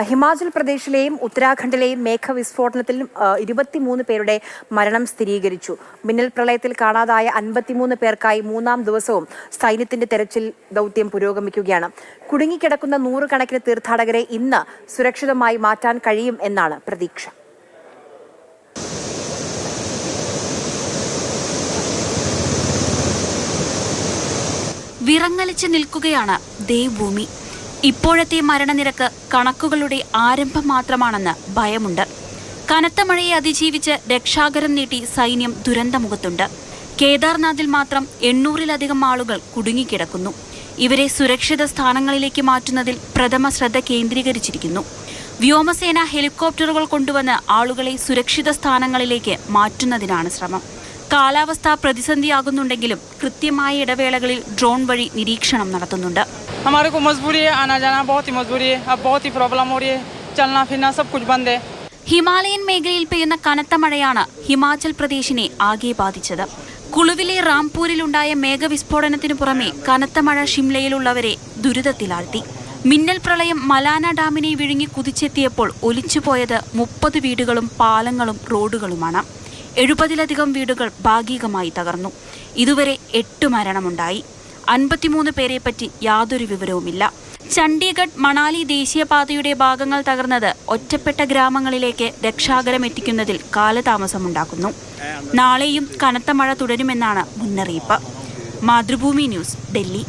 ഹിമാചൽ പ്രദേശിലെയും ഉത്തരാഖണ്ഡിലെയും മേഘവിസ്ഫോടനത്തിൽ 23 പേരുടെ മരണം സ്ഥിരീകരിച്ചു. മിന്നൽ പ്രളയത്തിൽ കാണാതായ 53 പേർക്കായി മൂന്നാം ദിവസവും സൈന്യത്തിന്റെ തെരച്ചിൽ ദൗത്യം പുരോഗമിക്കുകയാണ്. കുടുങ്ങിക്കിടക്കുന്ന നൂറുകണക്കിന് തീർത്ഥാടകരെ ഇന്ന് സുരക്ഷിതമായി മാറ്റാൻ കഴിയും എന്നാണ് പ്രതീക്ഷ. വിറങ്ങലിച്ച് നിൽക്കുകയാണ് ദേവ്ഭൂമി. ഇപ്പോഴത്തെ മരണനിരക്ക് കണക്കുകളുടെ ആരംഭം മാത്രമാണെന്ന് ഭയമുണ്ട്. കനത്ത മഴയെ അതിജീവിച്ച് രക്ഷാകരം നീട്ടി സൈന്യം ദുരന്തമുഖത്തുണ്ട്. കേദാർനാഥിൽ മാത്രം 800-ലധികം ആളുകൾ കുടുങ്ങിക്കിടക്കുന്നു. ഇവരെ സുരക്ഷിത സ്ഥാനങ്ങളിലേക്ക് മാറ്റുന്നതിൽ പ്രഥമ ശ്രദ്ധ കേന്ദ്രീകരിച്ചിരിക്കുന്നു. വ്യോമസേന ഹെലികോപ്റ്ററുകൾ കൊണ്ടുവന്ന് ആളുകളെ സുരക്ഷിത സ്ഥാനങ്ങളിലേക്ക് മാറ്റുന്നതിനാണ് ശ്രമം. കാലാവസ്ഥ പ്രതിസന്ധിയാകുന്നുണ്ടെങ്കിലും കൃത്യമായ ഇടവേളകളിൽ ഡ്രോൺ വഴി നിരീക്ഷണം നടത്തുന്നുണ്ട്. हमारे को मजबूरी है, आना जाना बहुत ही मजबूरी है. अब बहुत ही प्रॉब्लम हो रही है, चलना फिरना सब कुछ बंद है. ഹിമാലയൻ മേഖലയിൽ പെയ്യുന്ന കനത്ത മഴയാണ് ഹിമാചൽ പ്രദേശിനെ ആകെ ബാധിച്ചത്. കുളുവിലെ റാംപൂരിലുണ്ടായ മേഘവിസ്ഫോടനത്തിനു പുറമെ കനത്ത മഴ ഷിംലയിലുള്ളവരെ ദുരിതത്തിലാഴ്ത്തി. മിന്നൽ പ്രളയം മലാന ഡാമിനെ വിഴുങ്ങി കുതിച്ചെത്തിയപ്പോൾ ഒലിച്ചുപോയത് 30 വീടുകളും പാലങ്ങളും റോഡുകളുമാണ്. 70-ലധികം വീടുകൾ ഭാഗികമായി തകർന്നു. ഇതുവരെ 8 മരണമുണ്ടായി. 53 പേരെപ്പറ്റി യാതൊരു വിവരവുമില്ല. ചണ്ഡീഗഡ് മണാലി ദേശീയപാതയുടെ ഭാഗങ്ങൾ തകർന്നത് ഒറ്റപ്പെട്ട ഗ്രാമങ്ങളിലേക്ക് രക്ഷാകരം എത്തിക്കുന്നതിൽ കാലതാമസമുണ്ടാക്കുന്നു. നാളെയും കനത്ത മഴ തുടരുമെന്നാണ് മുന്നറിയിപ്പ്. മാതൃഭൂമി ന്യൂസ്, ഡൽഹി.